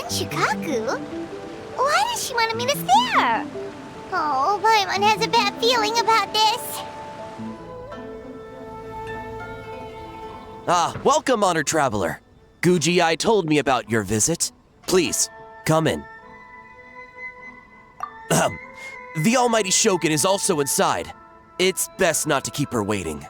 Shikaku? Why does she want to meet us there? Oh, Paimon has a bad feeling about this. Ah, welcome, Honored Traveler. Guji-ai told me about your visit. Please, come in. The almighty Shogun is also inside. It's best not to keep her waiting.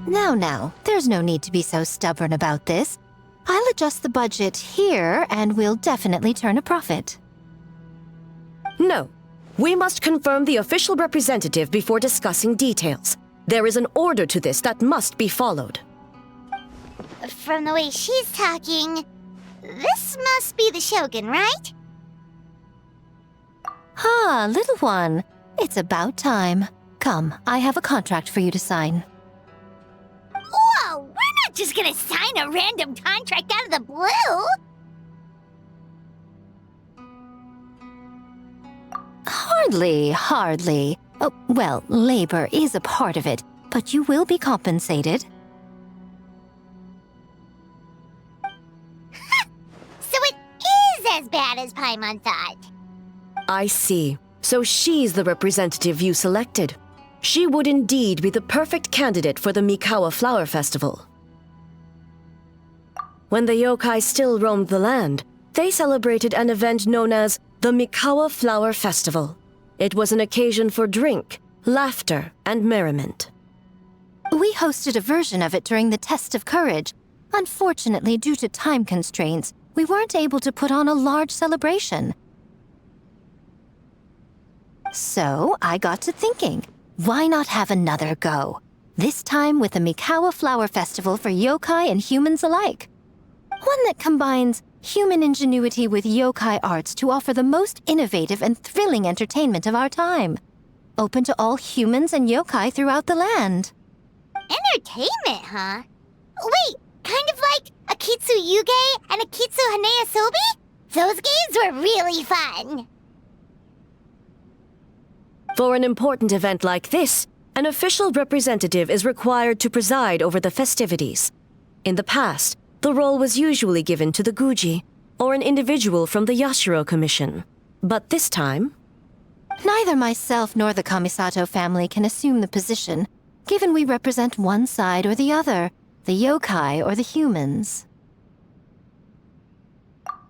Now, there's no need to be so stubborn about this. I'll adjust the budget here, and we'll definitely turn a profit. No. We must confirm the official representative before discussing details. There is an order to this that must be followed. From the way she's talking, this must be the Shogun, right? Ah, little one. It's about time. Come, I have a contract for you to sign. Whoa, we're not just gonna sign a random contract out of the blue! Hardly. Oh, well, labor is a part of it, but you will be compensated. So it is as bad as Paimon thought. I see. So she's the representative you selected. She would indeed be the perfect candidate for the Mikawa Flower Festival. When the yokai still roamed the land, they celebrated an event known as the Mikawa Flower Festival. It was an occasion for drink, laughter, and merriment. We hosted a version of it during the Test of Courage. Unfortunately, due to time constraints, we weren't able to put on a large celebration. So, I got to thinking, why not have another go? This time with the Mikawa Flower Festival for yokai and humans alike. One that combines human ingenuity with yokai arts to offer the most innovative and thrilling entertainment of our time. Open to all humans and yokai throughout the land. Entertainment, huh? Wait, kind of like Akitsu Yuge and Akitsu Hanea Sobi? Those games were really fun. For an important event like this, an official representative is required to preside over the festivities. In the past, the role was usually given to the Guji, or an individual from the Yashiro Commission. But this time... Neither myself nor the Kamisato family can assume the position, given we represent one side or the other, the yokai or the humans.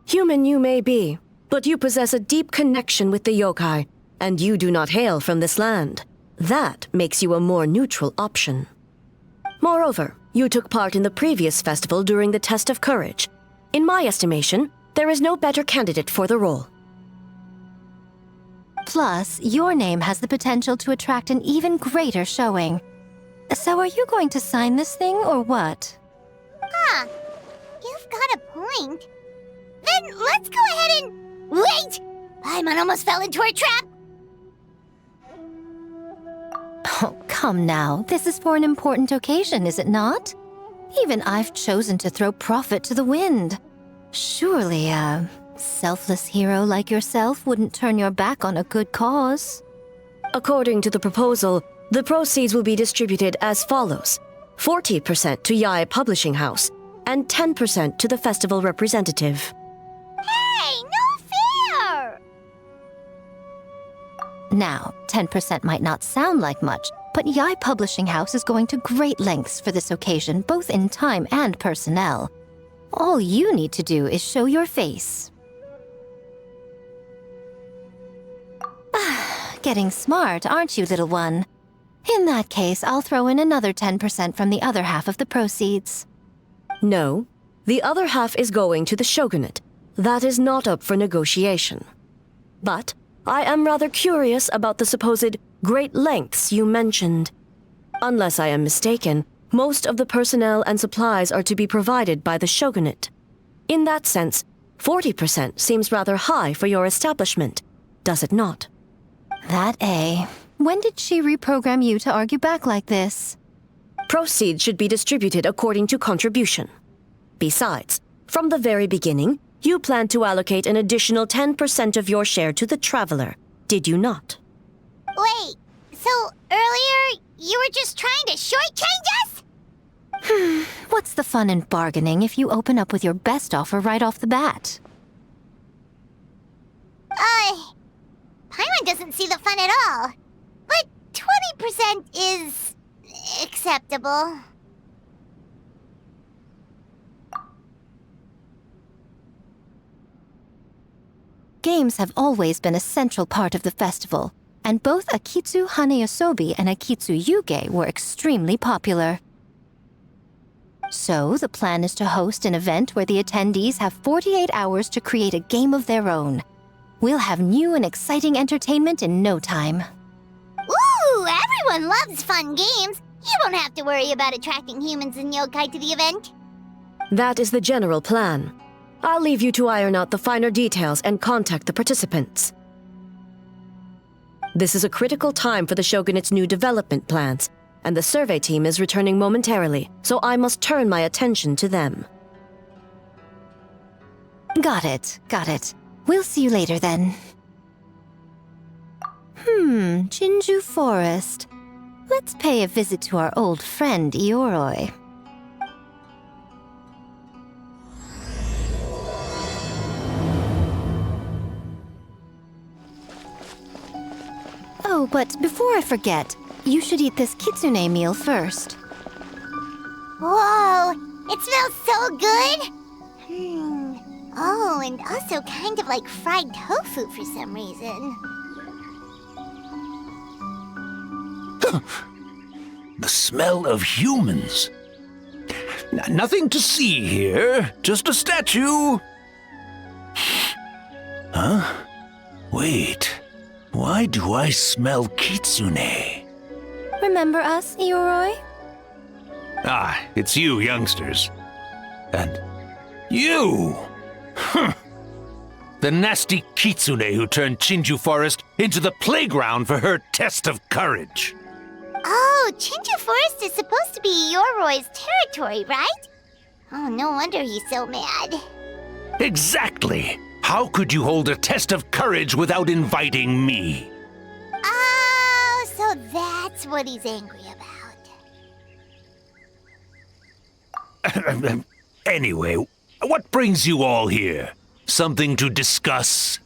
Human you may be, but you possess a deep connection with the yokai, and you do not hail from this land. That makes you a more neutral option. Moreover, you took part in the previous festival during the Test of Courage. In my estimation, there is no better candidate for the role. Plus, your name has the potential to attract an even greater showing. So are you going to sign this thing, or what? Huh. You've got a point. Then let's go ahead and... Wait! Paimon almost fell into our trap! Oh, come now. This is for an important occasion, is it not? Even I've chosen to throw profit to the wind. Surely a selfless hero like yourself wouldn't turn your back on a good cause. According to the proposal, the proceeds will be distributed as follows. 40% to Yae Publishing House, and 10% to the festival representative. Hey, no fair! Now, 10% might not sound like much, but Yae Publishing House is going to great lengths for this occasion, both in time and personnel. All you need to do is show your face. Getting smart, aren't you, little one? In that case, I'll throw in another 10% from the other half of the proceeds. No, the other half is going to the shogunate. That is not up for negotiation. But I am rather curious about the supposed great lengths you mentioned. Unless I am mistaken, most of the personnel and supplies are to be provided by the shogunate. In that sense, 40% seems rather high for your establishment, does it not? That A. When did she reprogram you to argue back like this? Proceeds should be distributed according to contribution. Besides, from the very beginning, you planned to allocate an additional 10% of your share to the Traveler, did you not? Wait, so earlier you were just trying to shortchange us? What's the fun in bargaining if you open up with your best offer right off the bat? Paimon doesn't see the fun at all. But 20% is acceptable. Games have always been a central part of the festival, and both Akitsu Haneasobi and Akitsu Yuge were extremely popular. So, the plan is to host an event where the attendees have 48 hours to create a game of their own. We'll have new and exciting entertainment in no time. Ooh, everyone loves fun games. You won't have to worry about attracting humans and yokai to the event. That is the general plan. I'll leave you to iron out the finer details and contact the participants. This is a critical time for the Shogunate's new development plans, and the survey team is returning momentarily, so I must turn my attention to them. Got it. We'll see you later then. Jinju Forest. Let's pay a visit to our old friend Ioroi. Oh, but before I forget, you should eat this kitsune meal first. Whoa, it smells so good! Oh, and also kind of like fried tofu for some reason. The smell of humans. Nothing to see here, just a statue. Huh? Wait, why do I smell kitsune? Remember us, Ioroi? Ah, it's you youngsters. And you! The nasty kitsune who turned Jinju Forest into the playground for her test of courage. Oh, Jinju Forest is supposed to be Yoroi's territory, right? Oh, no wonder he's so mad. Exactly! How could you hold a test of courage without inviting me? Oh, so that's what he's angry about. Anyway, what brings you all here? Something to discuss?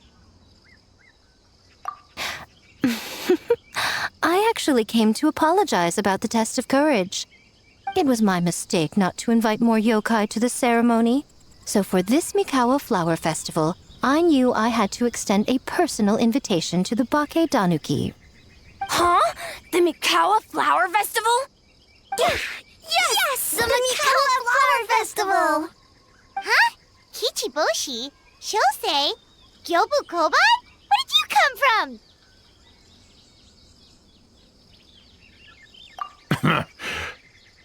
I actually came to apologize about the test of courage. It was my mistake not to invite more yokai to the ceremony. So for this Mikawa Flower Festival, I knew I had to extend a personal invitation to the Bake Danuki. Huh? The Mikawa Flower Festival? Yes! The Mikawa Flower Festival! Huh? Kichiboshi? Shosei? Gyobu Koban? Where did you come from?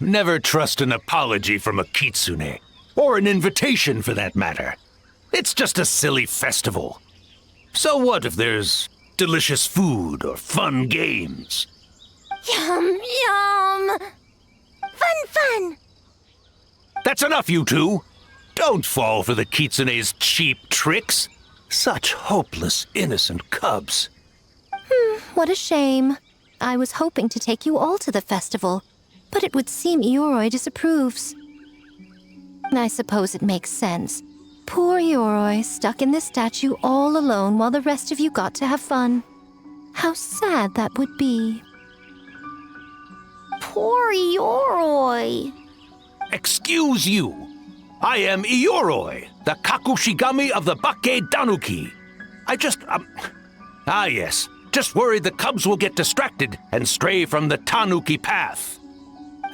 Never trust an apology from a kitsune, or an invitation for that matter. It's just a silly festival. So what if there's delicious food or fun games? Yum, yum! Fun! That's enough, you two! Don't fall for the kitsune's cheap tricks. Such hopeless, innocent cubs. What a shame. I was hoping to take you all to the festival, but it would seem Ioroi disapproves. I suppose it makes sense. Poor Ioroi, stuck in this statue all alone while the rest of you got to have fun. How sad that would be. Poor Yoroi. Excuse you. I am Ioroi, the Kakushigami of the Bake Danuki. Yes. Just worried the cubs will get distracted and stray from the Tanuki path.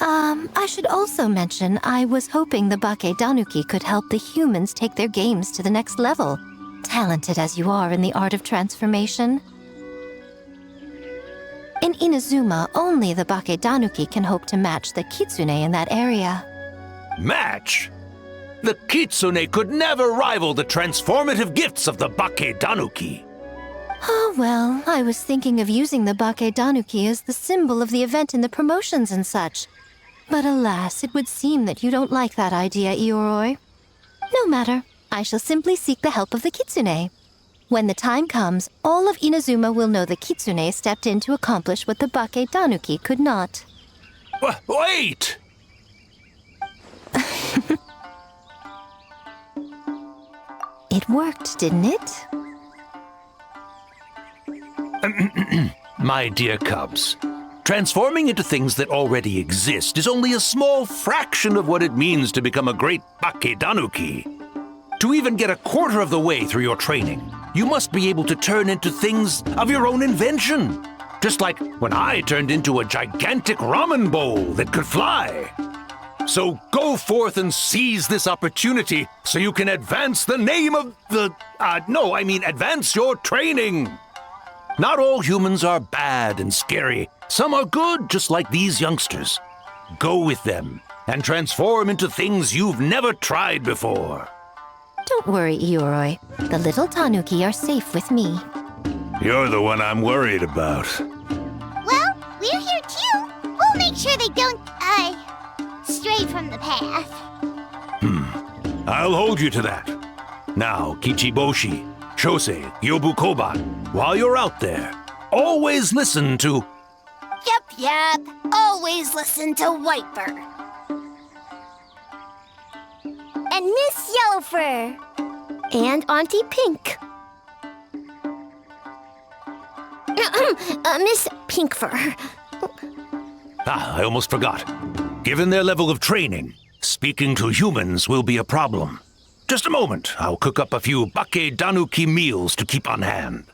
I should also mention I was hoping the Bake Danuki could help the humans take their games to the next level, talented as you are in the art of transformation. In Inazuma, only the Bake Danuki can hope to match the kitsune in that area. Match? The kitsune could never rival the transformative gifts of the Bake Danuki. Oh, well, I was thinking of using the Bake Danuki as the symbol of the event in the promotions and such. But alas, it would seem that you don't like that idea, Ioroi. No matter, I shall simply seek the help of the kitsune. When the time comes, all of Inazuma will know the kitsune stepped in to accomplish what the Bake Danuki could not. Wait! It worked, didn't it? My dear cubs, transforming into things that already exist is only a small fraction of what it means to become a great Bakedanuki. To even get a quarter of the way through your training, you must be able to turn into things of your own invention. Just like when I turned into a gigantic ramen bowl that could fly. So go forth and seize this opportunity so you can advance the name of the... advance your training. Not all humans are bad and scary. Some are good, just like these youngsters. Go with them and transform into things you've never tried before. Don't worry, Ioroi. The little Tanuki are safe with me. You're the one I'm worried about. Well, we're here too. We'll make sure they don't, stray from the path. I'll hold you to that. Now, Kichiboshi, Shosei, Yobukoban, while you're out there, always listen to... Yep. Always listen to Whitefur. And Miss Yellowfur. And Auntie Pink. Miss Pinkfur. I almost forgot. Given their level of training, speaking to humans will be a problem. Just a moment, I'll cook up a few Bakedanuki meals to keep on hand.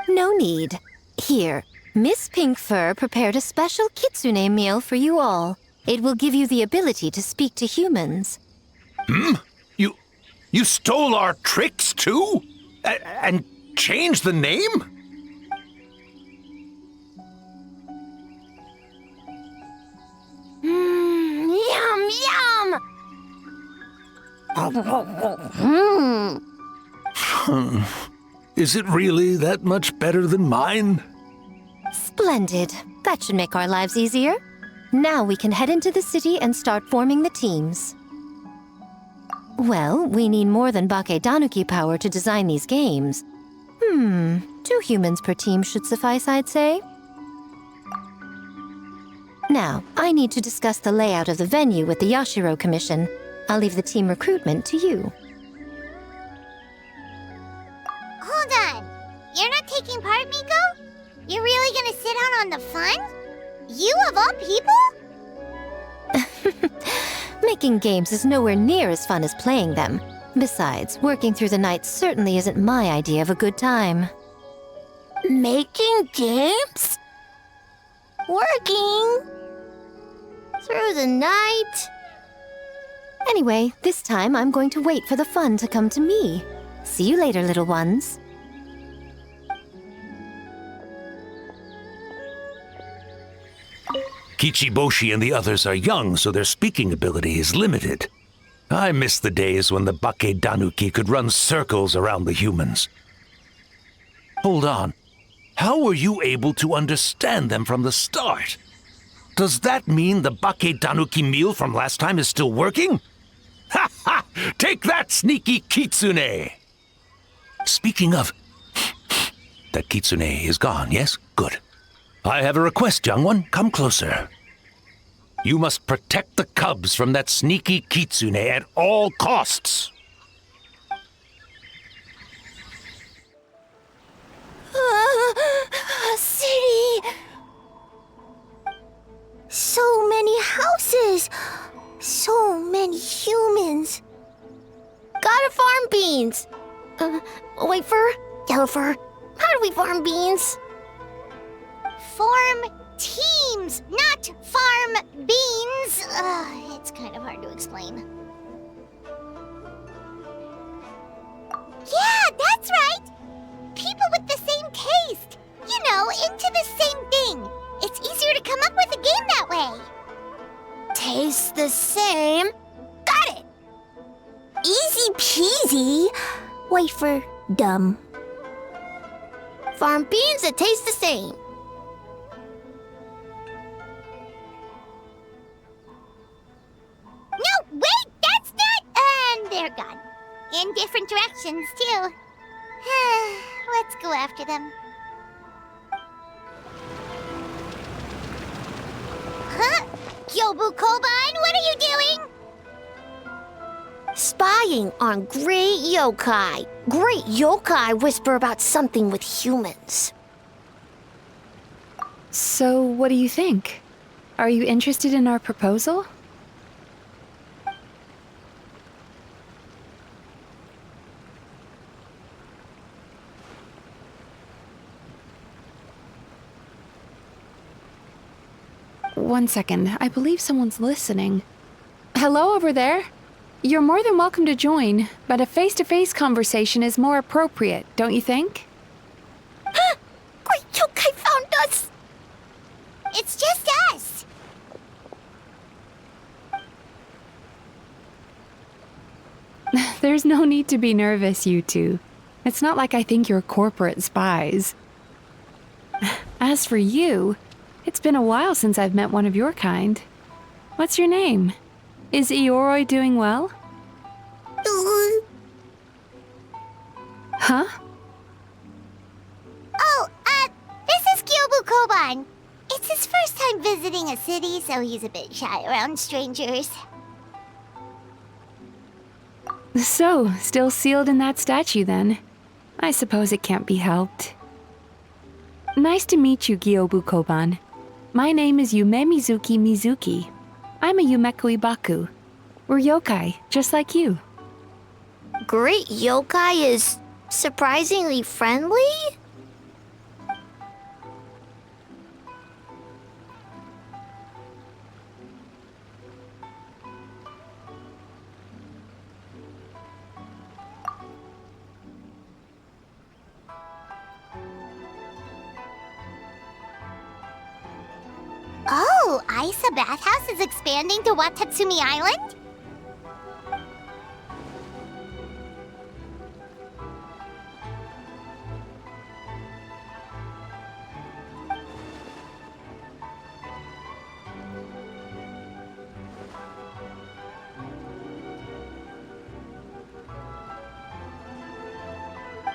No need. Here, Miss Pinkfur prepared a special kitsune meal for you all. It will give you the ability to speak to humans. You stole our tricks too? And changed the name? Yum! Is it really that much better than mine? Splendid. That should make our lives easier. Now we can head into the city and start forming the teams. Well, we need more than Bakedanuki power to design these games. 2 humans per team should suffice, I'd say. Now, I need to discuss the layout of the venue with the Yashiro Commission. I'll leave the team recruitment to you. Hold on. You're not taking part, Miko? You're really gonna sit out on the fun? You of all people? Making games is nowhere near as fun as playing them. Besides, working through the night certainly isn't my idea of a good time. Making games? Working? Through the night? Anyway, this time I'm going to wait for the fun to come to me. See you later, little ones. Kichiboshi and the others are young, so their speaking ability is limited. I miss the days when the Bakedanuki could run circles around the humans. Hold on. How were you able to understand them from the start? Does that mean the Bakedanuki meal from last time is still working? Ha ha! Take that, sneaky kitsune! Speaking of... That kitsune is gone, yes? Good. I have a request, young one. Come closer. You must protect the cubs from that sneaky kitsune at all costs. City! So many houses! So many humans! Gotta farm beans! Whitefur? Yellowfur? How do we farm beans? Form teams, not farm beans. It's kind of hard to explain. Yeah, that's right! People with the same taste. You know, into the same thing. It's easier to come up with a game that way. Tastes the same. Got it! Easy peasy. Whitefur, dumb. Farm beans that taste the same. No, wait, that's not... And they're gone. In different directions, too. Let's go after them. Huh? Yobu Koban, what are you doing? spying on great yokai. Great yokai whisper about something with humans. So, what do you think? Are you interested in our proposal? One second, I believe someone's listening. Hello over there? You're more than welcome to join, but a face-to-face conversation is more appropriate, don't you think? Great yokai found us! It's just us. There's no need to be nervous, you two. It's not like I think you're corporate spies. As for you, it's been a while since I've met one of your kind. What's your name? Is Ioroi doing well? Huh? Oh, this is Kyobu Koban. It's his first time visiting a city, so he's a bit shy around strangers. So, still sealed in that statue then. I suppose it can't be helped. Nice to meet you, Kyobu Koban. My name is Yume Mizuki. I'm a Yumeku Ibaku. We're yokai, just like you. Great yokai is surprisingly friendly? Oh, Aisa Bathhouse is expanding to Watatsumi Island?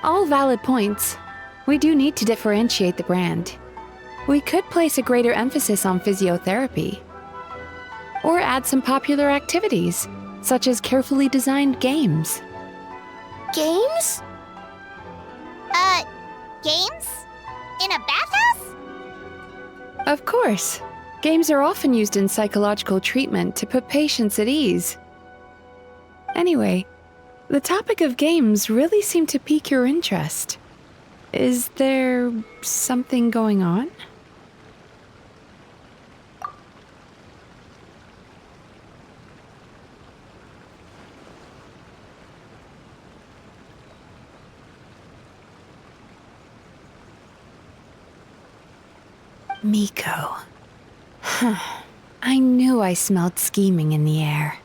All valid points. We do need to differentiate the brand. We could place a greater emphasis on physiotherapy. Or add some popular activities, such as carefully designed games. Games? Games? In a bathhouse? Of course. Games are often used in psychological treatment to put patients at ease. Anyway, the topic of games really seemed to pique your interest. Is there something going on? Miko. I knew I smelled scheming in the air.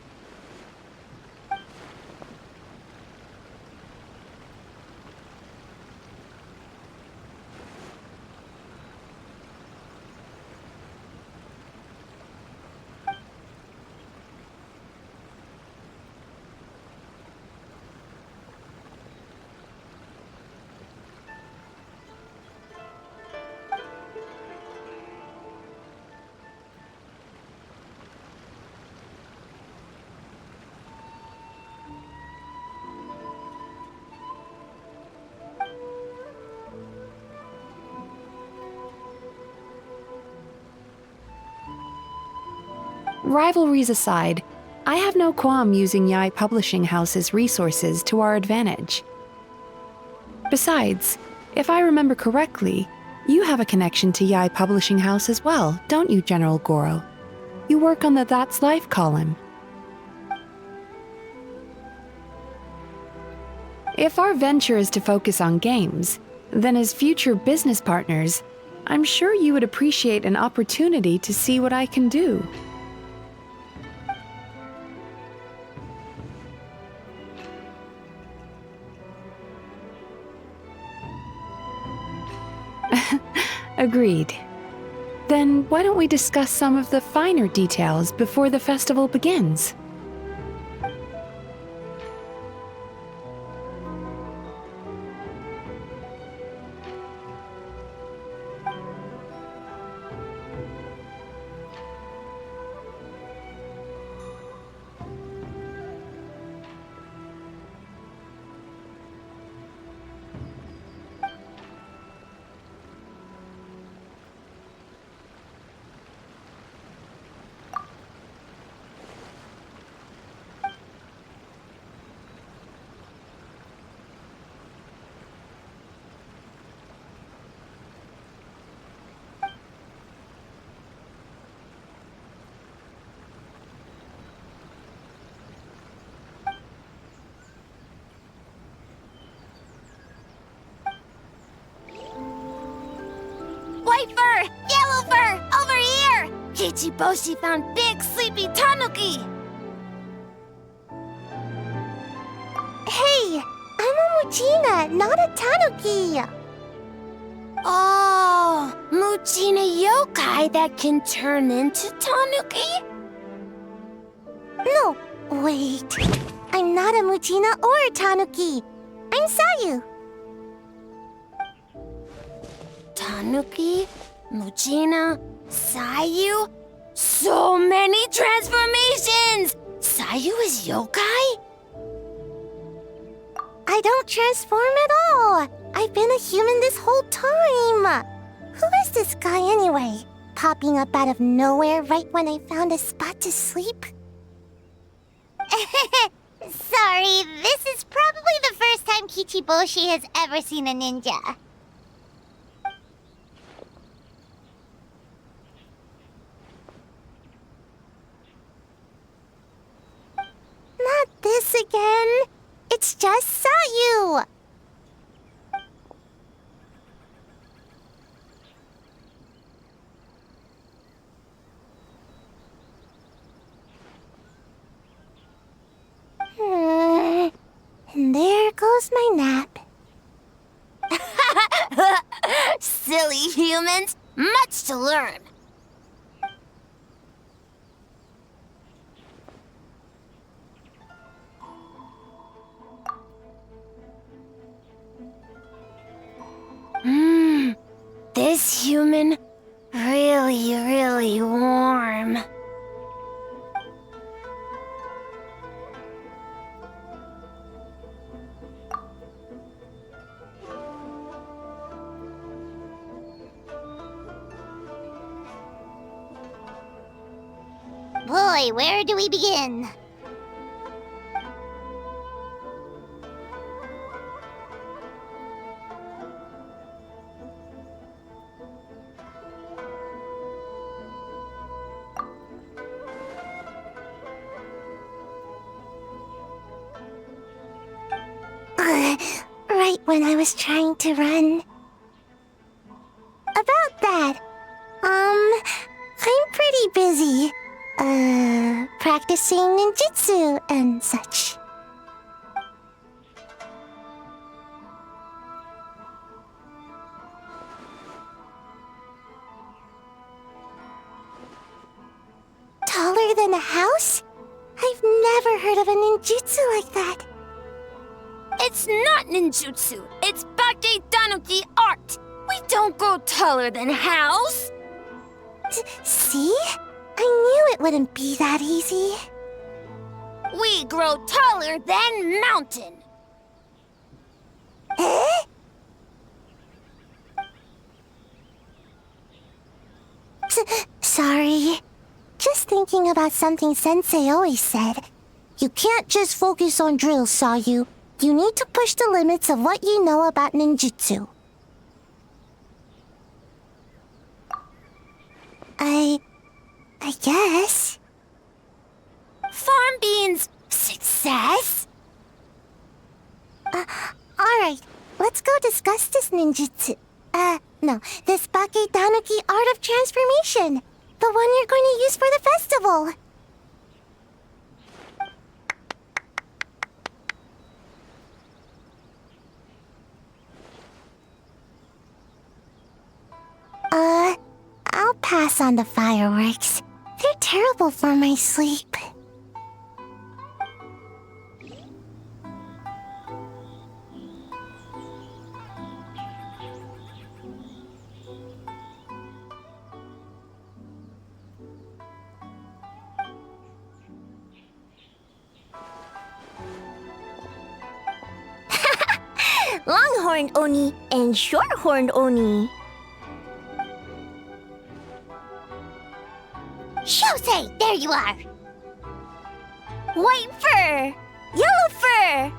Rivalries aside, I have no qualm using Yai Publishing House's resources to our advantage. Besides, if I remember correctly, you have a connection to Yai Publishing House as well, don't you, General Goro? You work on the That's Life column. If our venture is to focus on games, then as future business partners, I'm sure you would appreciate an opportunity to see what I can do. Agreed. Then why don't we discuss some of the finer details before the festival begins? Kichiboshi found Big Sleepy Tanuki! Hey, I'm a Muchina, not a Tanuki. Oh, Muchina yokai that can turn into Tanuki? No, wait. I'm not a Muchina or a Tanuki. I'm Sayu. Tanuki, Muchina, Sayu? So many transformations! Sayu is yokai? I don't transform at all. I've been a human this whole time. Who is this guy anyway? Popping up out of nowhere right when I found a spot to sleep? Sorry, this is probably the first time Kichiboshi has ever seen a ninja. Not this again. It's just Sayu. And there goes my nap. Silly humans, much to learn. This human, really warm. Boy, where do we begin? Right when I was trying to run. About that, I'm pretty busy. Practicing ninjutsu and such. Taller than a house? I've never heard of a ninjutsu like that. It's not ninjutsu, it's Bake Tanuki art. We don't grow taller than house. See? I knew it wouldn't be that easy. We grow taller than mountain. Eh? Sorry. Just thinking about something Sensei always said. You can't just focus on drills, Sayu. You need to push the limits of what you know about ninjutsu. I guess. Farm beans, success? Alright, let's go discuss this ninjutsu. No, this Bake Tanuki art of transformation. The one you're going to use for the festival. I'll pass on the fireworks. They're terrible for my sleep. Longhorned Oni and Shorthorned Oni. Shosei, there you are! White fur! Yellow fur!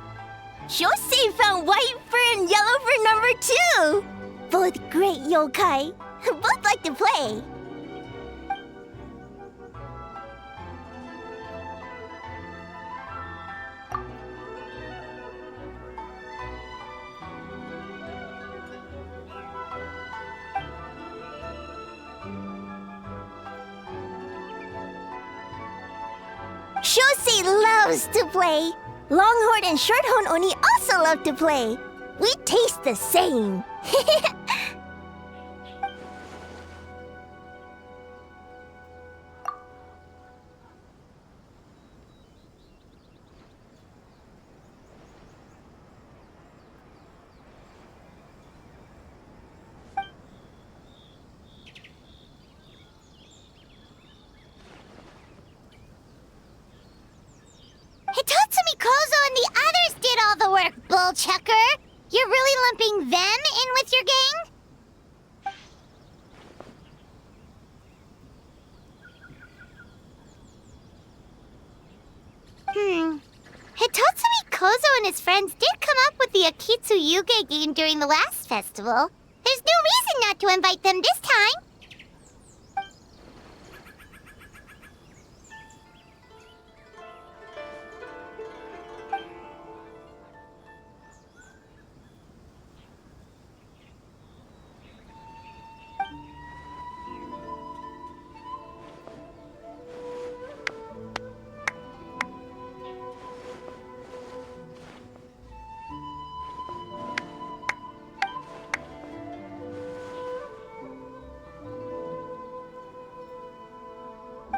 Shosei found white fur and yellow fur number 2! Both great yokai. Both like to play. Shosei loves to play. Longhorn and Shorthorn Oni also love to play. We taste the same. Hitatsumi Kozo and the others did all the work, bullchucker! You're really lumping them in with your gang? Hitatsumi Kozo and his friends did come up with the Akitsu Yuge game during the last festival. There's no reason not to invite them this time.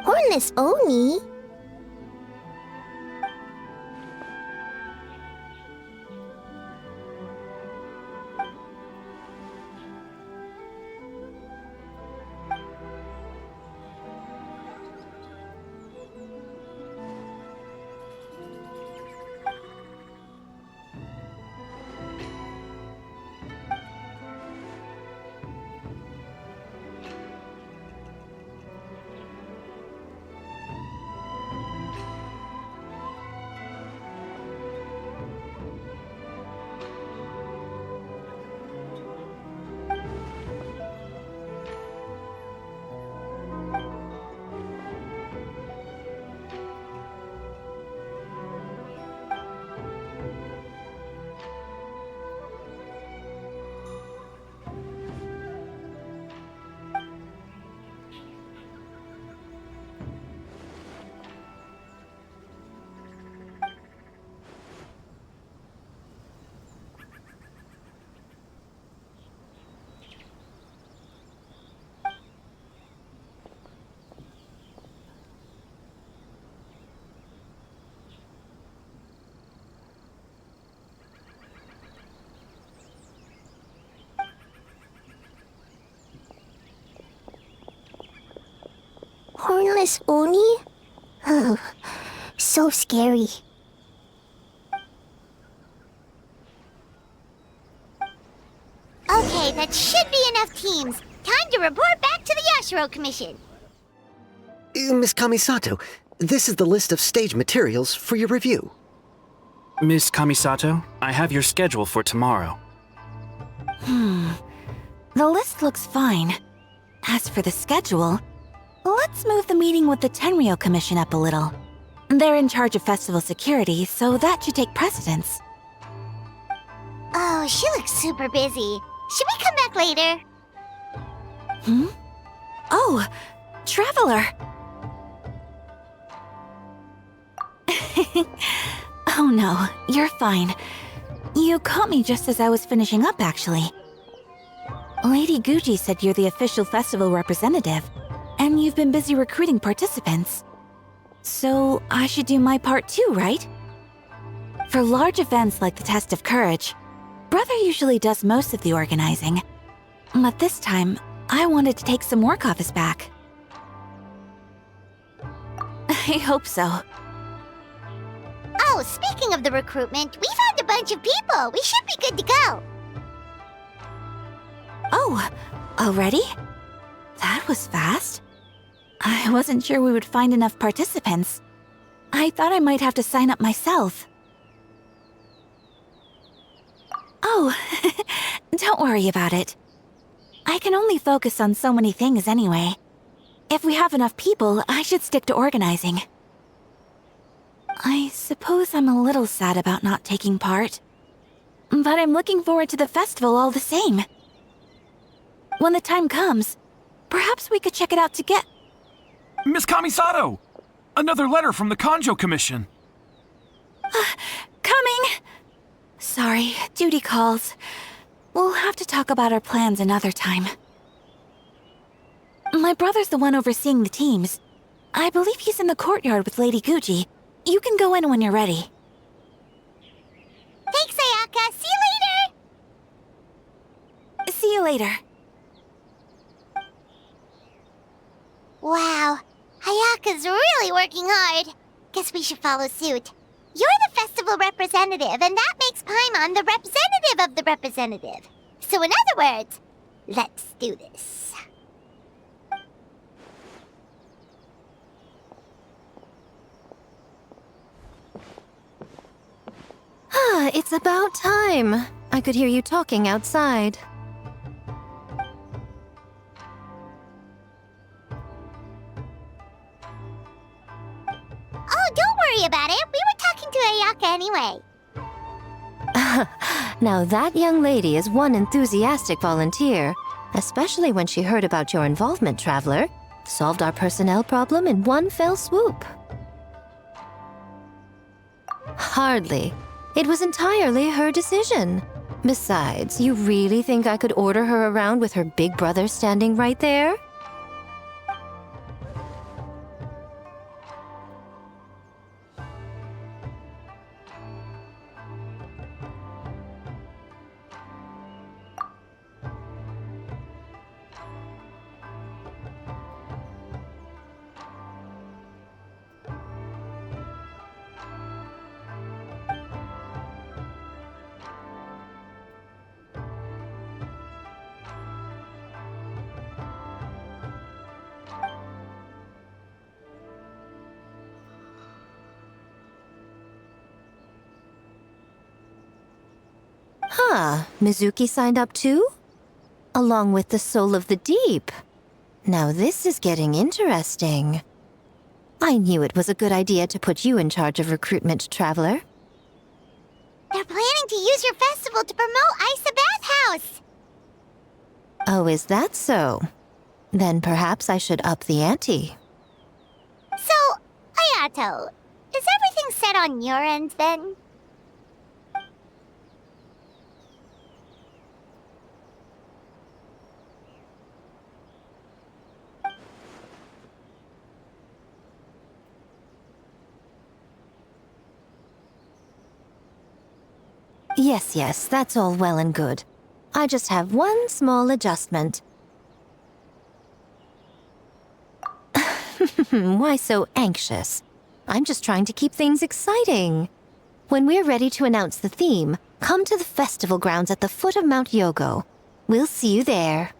Hornless Oni? Hornless Oni? Oh, so scary. Okay, that should be enough teams. Time to report back to the Yashiro Commission. Miss Kamisato, this is the list of stage materials for your review. Miss Kamisato, I have your schedule for tomorrow. The list looks fine. As for the schedule, let's move the meeting with the Tenryou Commission up a little. They're in charge of festival security, so that should take precedence. Oh, she looks super busy. Should we come back later? Oh, Traveler! Oh no, you're fine. You caught me just as I was finishing up, actually. Lady Guji said you're the official festival representative, and you've been busy recruiting participants. So I should do my part too, right? For large events like the Test of Courage, Brother usually does most of the organizing. But this time, I wanted to take some work off his back. I hope so. Oh, speaking of the recruitment, we found a bunch of people. We should be good to go. Oh, already? That was fast. I wasn't sure we would find enough participants. I thought I might have to sign up myself. Oh, don't worry about it. I can only focus on so many things anyway. If we have enough people, I should stick to organizing. I suppose I'm a little sad about not taking part. But I'm looking forward to the festival all the same. When the time comes, perhaps we could check it out together. Miss Kamisato! Another letter from the Kanjo Commission. Coming! Sorry, duty calls. We'll have to talk about our plans another time. My brother's the one overseeing the teams. I believe he's in the courtyard with Lady Gucci. You can go in when you're ready. Thanks, Ayaka. See you later. See you later. Wow, Ayaka's really working hard. Guess we should follow suit. You're the festival representative, and that makes Paimon the representative of the representative. So in other words, let's do this. Ah, it's about time. I could hear you talking outside. Oh, don't worry about it. We were talking to Ayaka anyway. Now that young lady is one enthusiastic volunteer, especially when she heard about your involvement, Traveler. Solved our personnel problem in one fell swoop. Hardly. It was entirely her decision. Besides, you really think I could order her around with her big brother standing right there? Huh, Mizuki signed up too? Along with the Soul of the Deep. Now this is getting interesting. I knew it was a good idea to put you in charge of recruitment, Traveler. They're planning to use your festival to promote Isa Bathhouse. Oh, is that so? Then perhaps I should up the ante. So, Ayato, is everything set on your end then? Yes, that's all well and good. I just have one small adjustment. Why so anxious? I'm just trying to keep things exciting. When we're ready to announce the theme, come to the festival grounds at the foot of Mount Yogo. We'll see you there.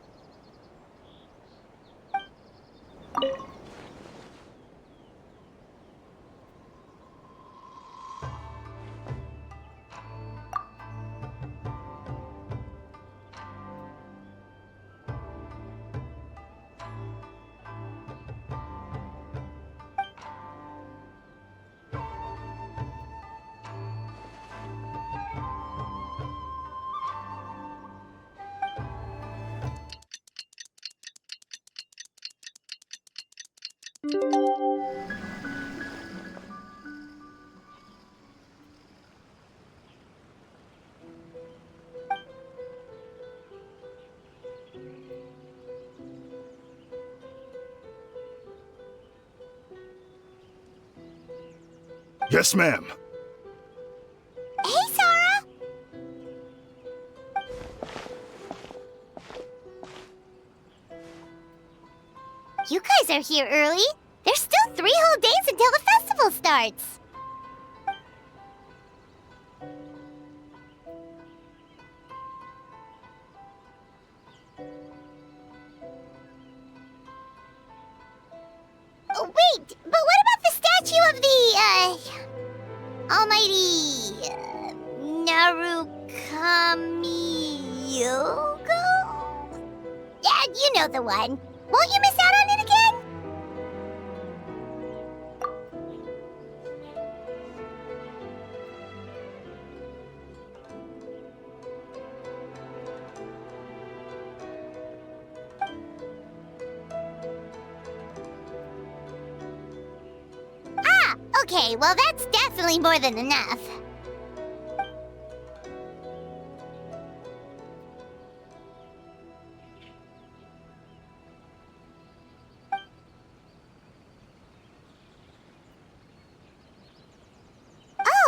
Yes, ma'am. Hey, Sora! You guys are here early. There's still 3 whole days until the festival starts. Oh, wait, but what about the statue of the, almighty, Narukami-yogo? Yeah, you know the one. Won't you miss out on it again? Okay, well that's definitely more than enough.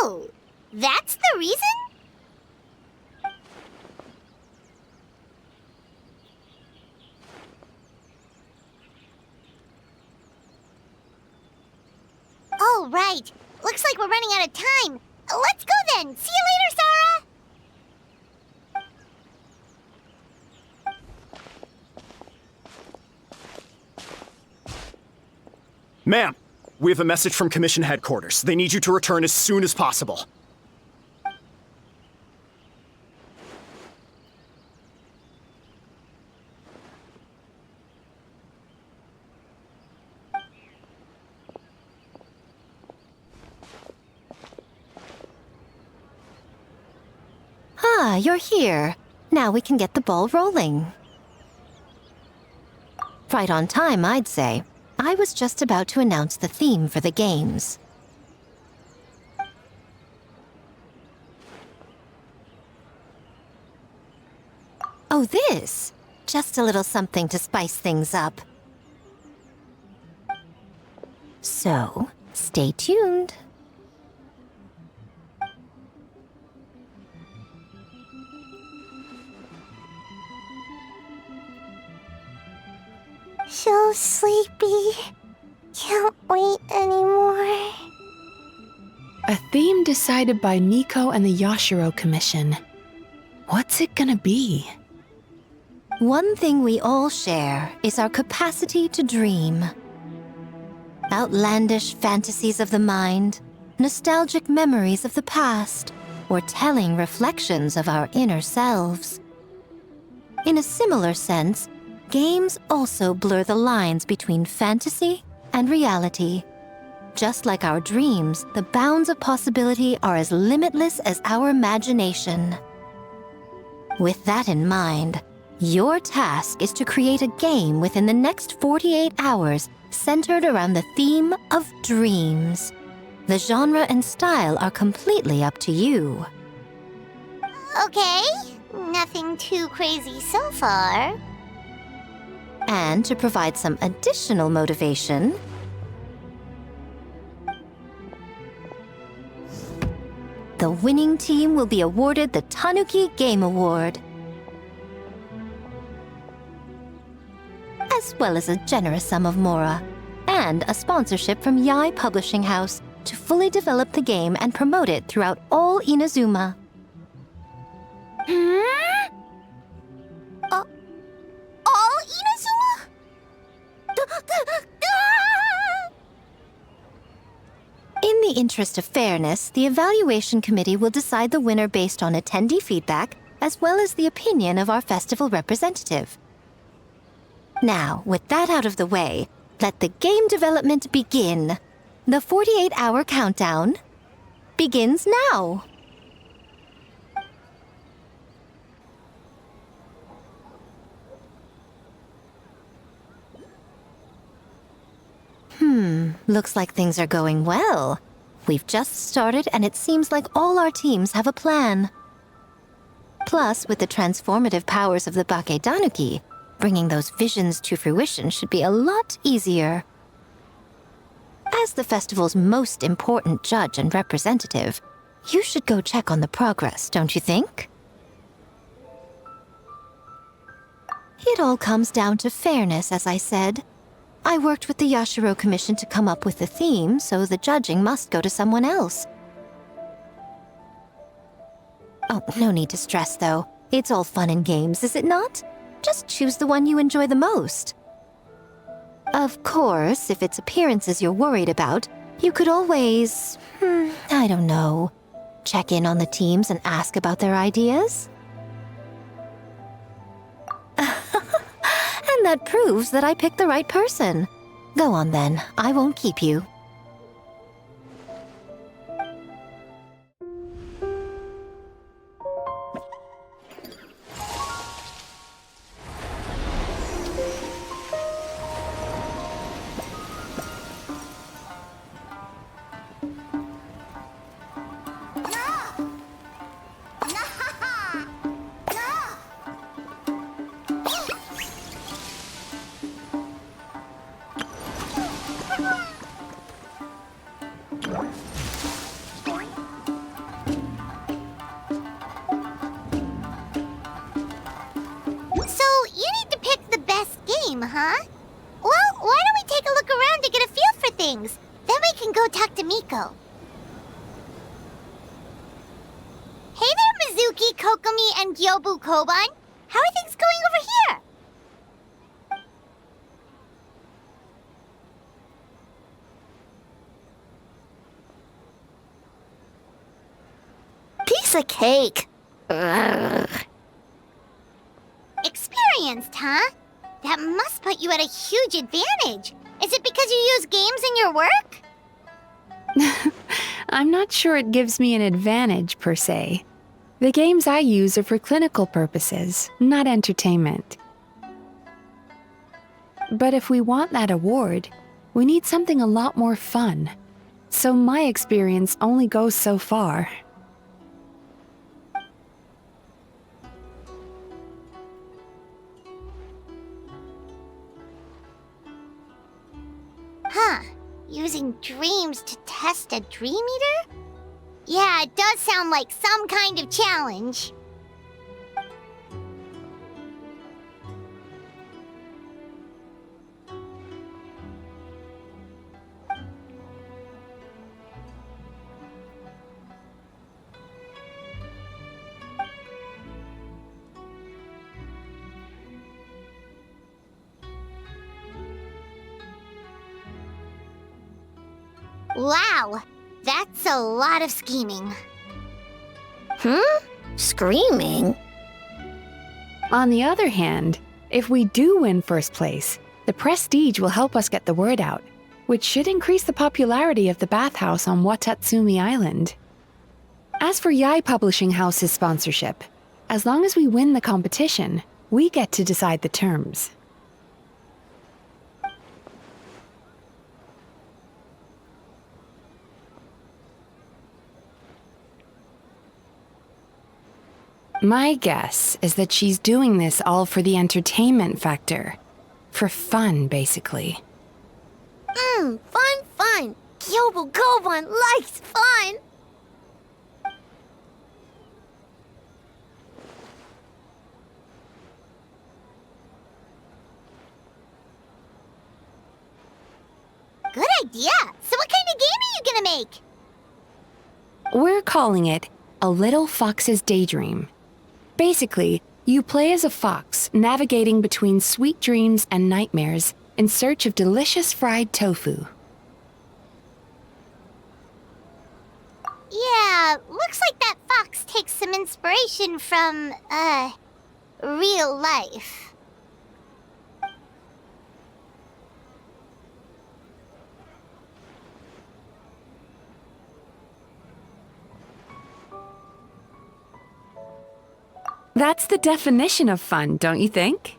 Oh, that's the reason? Oh, right. Looks like we're running out of time. Let's go then. See you later, Sarah. Ma'am, we have a message from Commission Headquarters. They need you to return as soon as possible. Ah, you're here. Now we can get the ball rolling. Right on time, I'd say. I was just about to announce the theme for the games. Oh, this! Just a little something to spice things up. So, stay tuned. So sleepy. Can't wait anymore. A theme decided by Miko and the Yashiro Commission. What's it gonna be? One thing we all share is our capacity to dream. Outlandish fantasies of the mind, nostalgic memories of the past, or telling reflections of our inner selves. In a similar sense, games also blur the lines between fantasy and reality. Just like our dreams, the bounds of possibility are as limitless as our imagination. With that in mind, your task is to create a game within the next 48 hours centered around the theme of dreams. The genre and style are completely up to you. Okay, nothing too crazy so far. And to provide some additional motivation, the winning team will be awarded the Tanuki Game Award, as well as a generous sum of mora, and a sponsorship from Yai Publishing House to fully develop the game and promote it throughout all Inazuma. All Inazuma? In the interest of fairness, the evaluation committee will decide the winner based on attendee feedback, as well as the opinion of our festival representative. Now, with that out of the way, let the game development begin. The 48-hour countdown begins now. Looks like things are going well. We've just started and it seems like all our teams have a plan. Plus, with the transformative powers of the Bakedanuki, bringing those visions to fruition should be a lot easier. As the festival's most important judge and representative, you should go check on the progress, don't you think? It all comes down to fairness, as I said. I worked with the Yashiro Commission to come up with the theme, so the judging must go to someone else. Oh, no need to stress, though. It's all fun and games, is it not? Just choose the one you enjoy the most. Of course, if it's appearances you're worried about, you could always, I don't know, check in on the teams and ask about their ideas. And that proves that I picked the right person. Go on then, I won't keep you. dream, huh? Well, why don't we take a look around to get a feel for things? Then we can go talk to Miko. Hey there, Mizuki, Kokomi, and Gyobu Koban. How are things going over here? Piece of cake. Ugh. Experienced, huh? That must put you at a huge advantage. Is it because you use games in your work? I'm not sure it gives me an advantage, per se. The games I use are for clinical purposes, not entertainment. But if we want that award, we need something a lot more fun. So my experience only goes so far. Huh. Using dreams to test a dream eater? Yeah, it does sound like some kind of challenge. Wow, that's a lot of scheming. Screaming? On the other hand, if we do win first place, the prestige will help us get the word out, which should increase the popularity of the bathhouse on Watatsumi Island. As for Yae Publishing House's sponsorship, as long as we win the competition, we get to decide the terms. My guess is that she's doing this all for the entertainment factor. For fun, basically. Fun. Gyobu Koban likes fun. Good idea. So what kind of game are you gonna make? We're calling it A Little Fox's Daydream. Basically, you play as a fox navigating between sweet dreams and nightmares in search of delicious fried tofu. Yeah, looks like that fox takes some inspiration from, real life. That's the definition of fun, don't you think?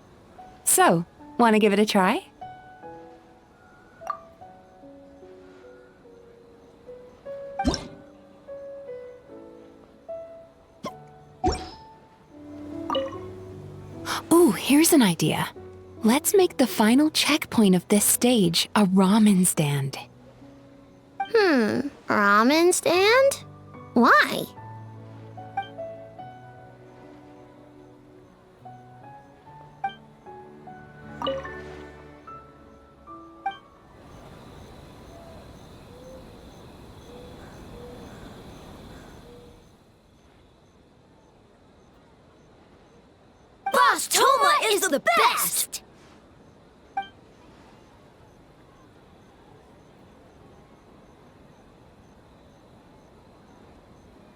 So, want to give it a try? Ooh, here's an idea. Let's make the final checkpoint of this stage a ramen stand. Ramen stand? Why? Boss Toma is the best!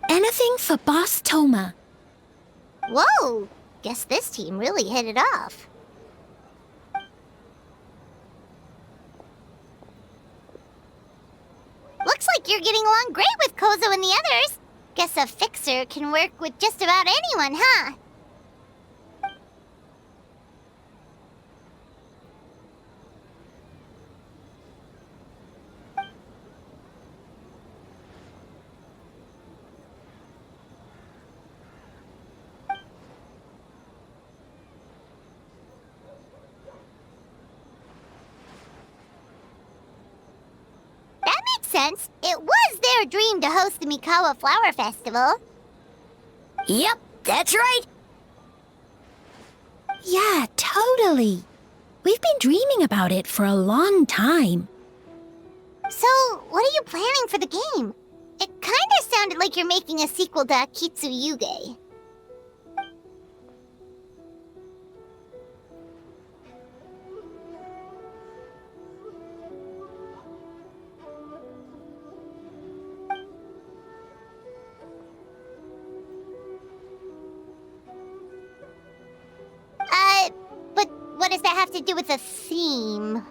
Anything for Boss Toma. Whoa! Guess this team really hit it off. Looks like you're getting along great with Kozo and the others. Guess a fixer can work with just about anyone, huh? Sense. It was their dream to host the Mikawa Flower Festival. Yep, that's right. Yeah, totally. We've been dreaming about it for a long time. So, what are you planning for the game? It kinda sounded like you're making a sequel to Akitsu Yuge. But what does that have to do with a theme?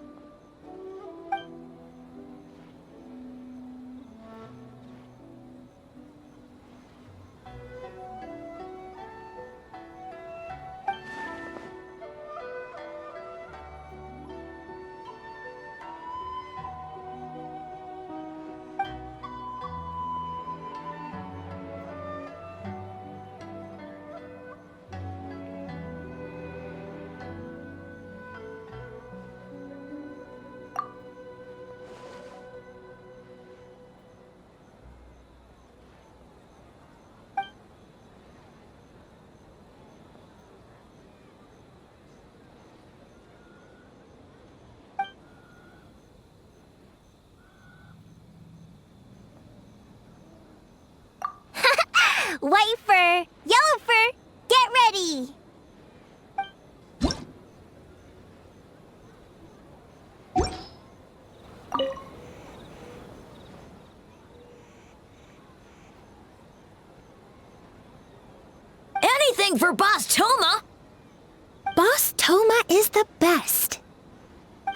White fur, yellow fur, get ready! Anything for Boss Toma! Boss Toma is the best.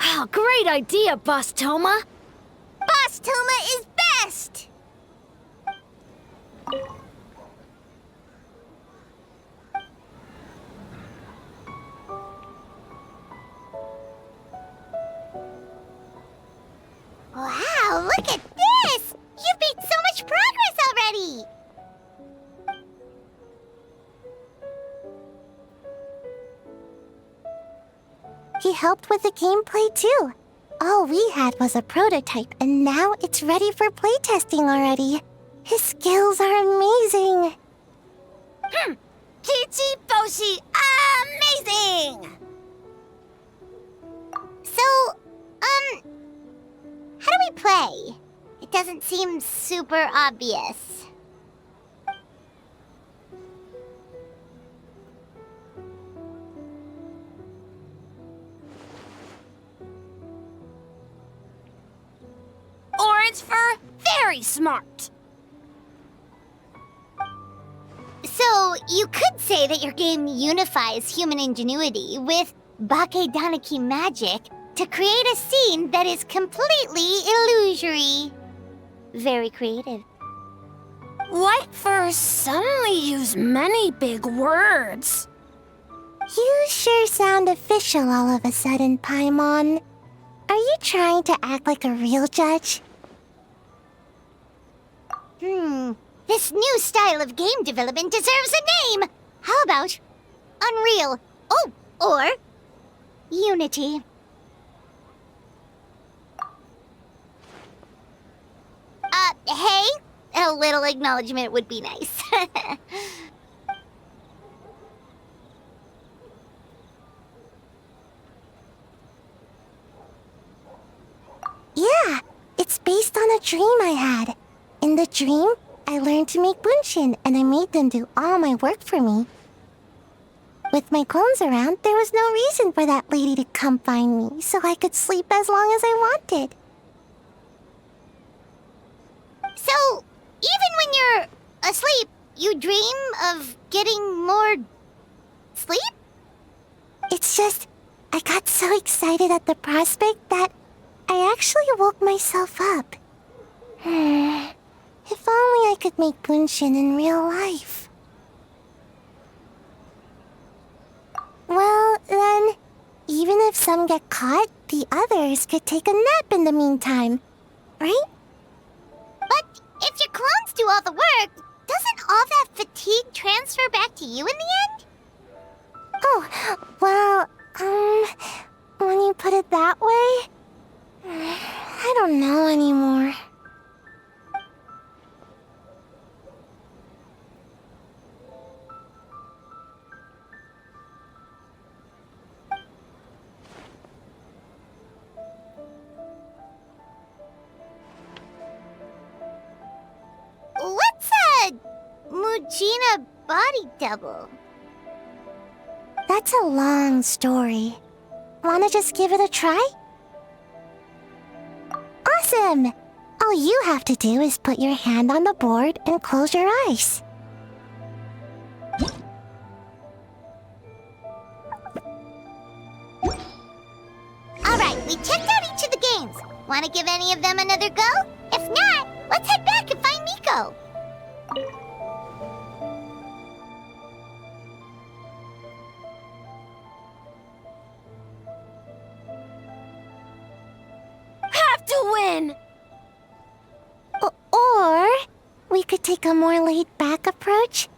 Oh, great idea, Boss Toma! Boss Toma is best! Wow, look at this! You've made so much progress already! He helped with the gameplay too. All we had was a prototype, and now it's ready for playtesting already. His skills are amazing. Kichi Boshi, amazing! So, how do we play? It doesn't seem super obvious. Orange fur, very smart! So, you could say that your game unifies human ingenuity with Bakedaniki magic to create a scene that is completely illusory. Very creative. White furs suddenly use many big words. You sure sound official all of a sudden, Paimon. Are you trying to act like a real judge? This new style of game development deserves a name! How about Unreal? Oh, or Unity. Hey? A little acknowledgement would be nice. Yeah, it's based on a dream I had. In the dream, I learned to make bunshin, and I made them do all my work for me. With my clones around, there was no reason for that lady to come find me, so I could sleep as long as I wanted. So, even when you're asleep, you dream of getting more sleep? It's just, I got so excited at the prospect that I actually woke myself up. If only I could make bunshin in real life. Well, then, even if some get caught, the others could take a nap in the meantime, right? But if your clones do all the work, doesn't all that fatigue transfer back to you in the end? Oh, well, when you put it that way, I don't know anymore. body double? That's a long story. Wanna just give it a try? Awesome! All you have to do is put your hand on the board and close your eyes. Alright, we checked out each of the games. Wanna give any of them another go? If not, let's head back and find Miko. Have to win! Or we could take a more laid-back approach.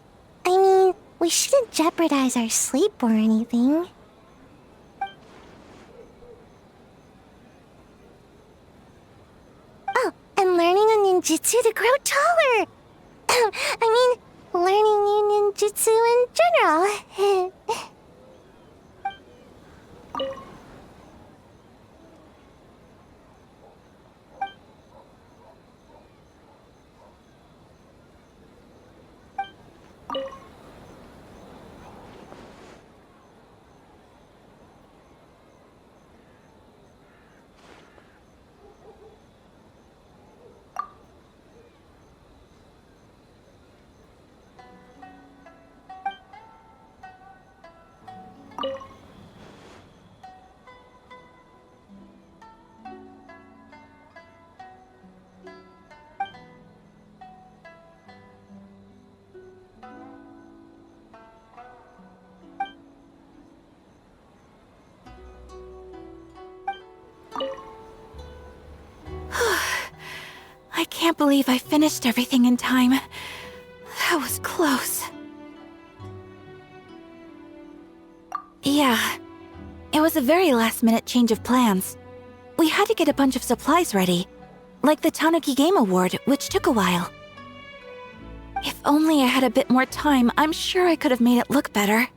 I mean, we shouldn't jeopardize our sleep or anything. Oh, and learning a ninjutsu to grow taller. I mean, learning new ninjutsu in general. I can't believe I finished everything in time. That was close. Yeah, it was a very last-minute change of plans. We had to get a bunch of supplies ready, like the Tanuki Game Award, which took a while. If only I had a bit more time, I'm sure I could have made it look better.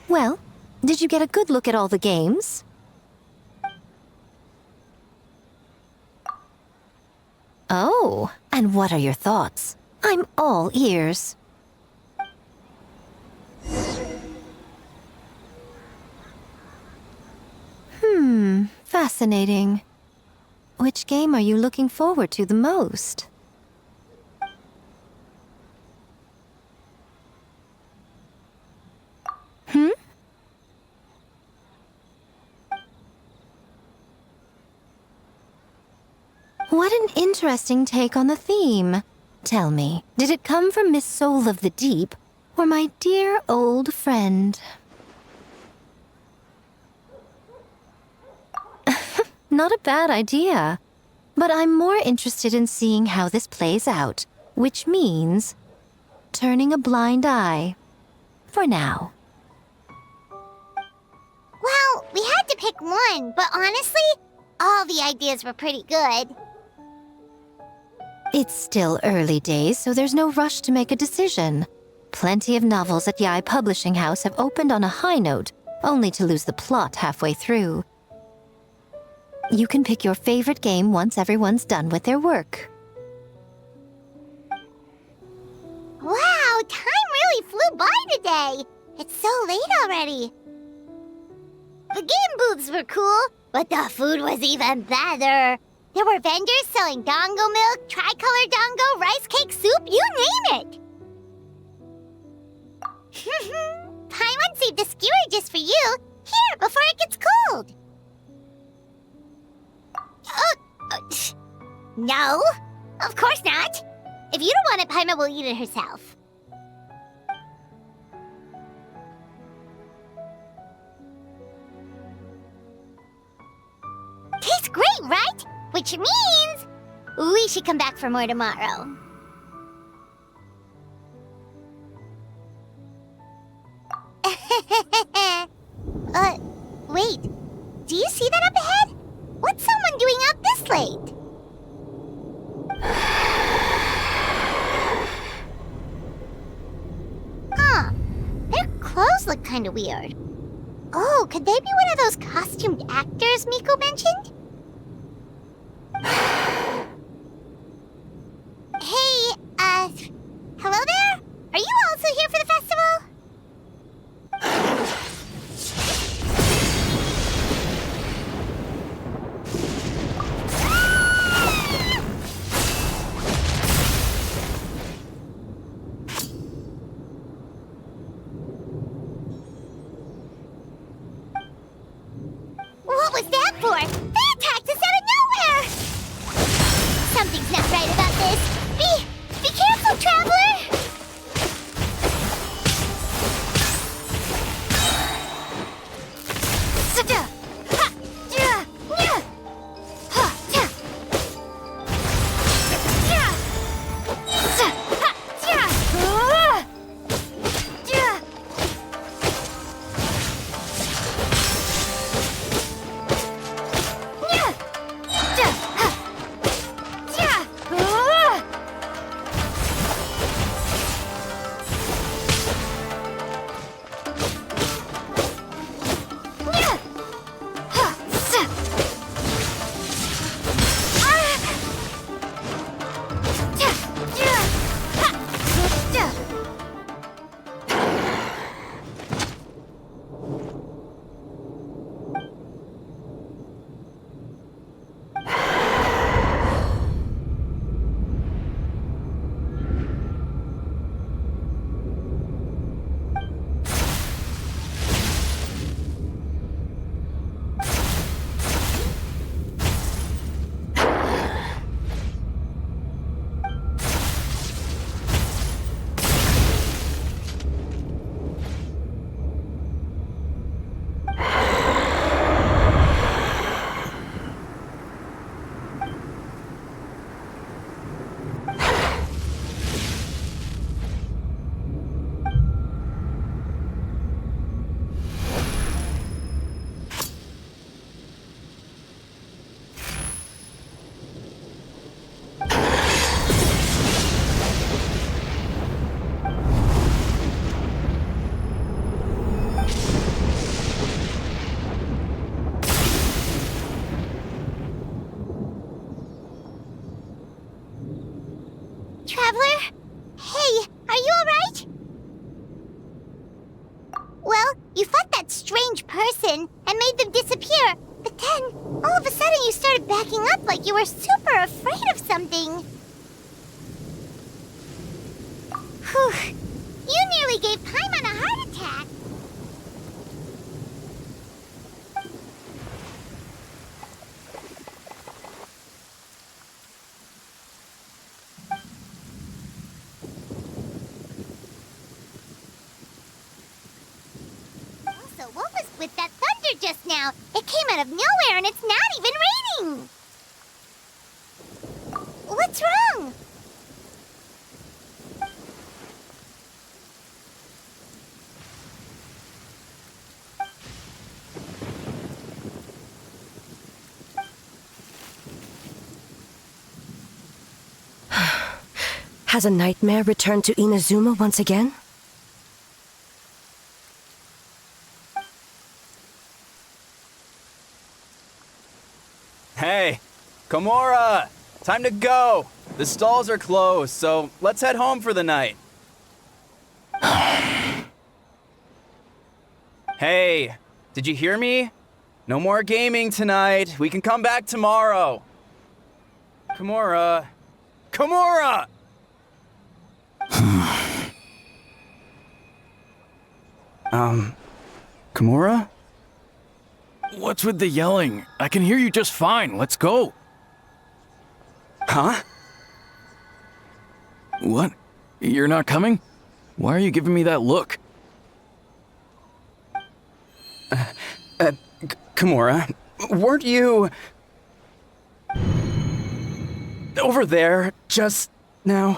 Well, did you get a good look at all the games? Oh, and what are your thoughts? I'm all ears. Fascinating. Which game are you looking forward to the most? What an interesting take on the theme. Tell me, did it come from Miss Soul of the Deep, or my dear old friend? Not a bad idea. But I'm more interested in seeing how this plays out, which means turning a blind eye. For now. Well, we had to pick one, but honestly, all the ideas were pretty good. It's still early days, so there's no rush to make a decision. Plenty of novels at Yae Publishing House have opened on a high note, only to lose the plot halfway through. You can pick your favorite game once everyone's done with their work. Wow, time really flew by today. It's so late already. The game booths were cool, but the food was even better. There were vendors selling dango milk, tricolor dango, rice cake soup, you name it. Paimon saved a skewer just for you. Here, before it gets cold. No, of course not. If you don't want it, Paimon will eat it herself. Tastes great, right? Which means we should come back for more tomorrow. Wait. Do you see that up ahead? What's someone doing out this late? Huh. Their clothes look kinda weird. Oh, could they be one of those costumed actors Miko mentioned? Hey, hello there? Are you also here for the festival? What was that for? They attacked us out of nowhere! Something's not right about this. Be careful, Traveler! Traveler? Hey, are you alright? Well, you fought that strange person and made them disappear, but then, all of a sudden you started backing up like you were super afraid of something. Whew. You nearly gave Paimon a heart attack. Also, what was with that thunder just now? It came out of nowhere and it's not even raining. What's wrong? Has a nightmare returned to Inazuma once again? Hey, Komura! Time to go! The stalls are closed, so let's head home for the night. Hey, did you hear me? No more gaming tonight. We can come back tomorrow. Komura. Komura! Komura? What's with the yelling? I can hear you just fine. Let's go. Huh? What? You're not coming? Why are you giving me that look? Komura, weren't you over there just now?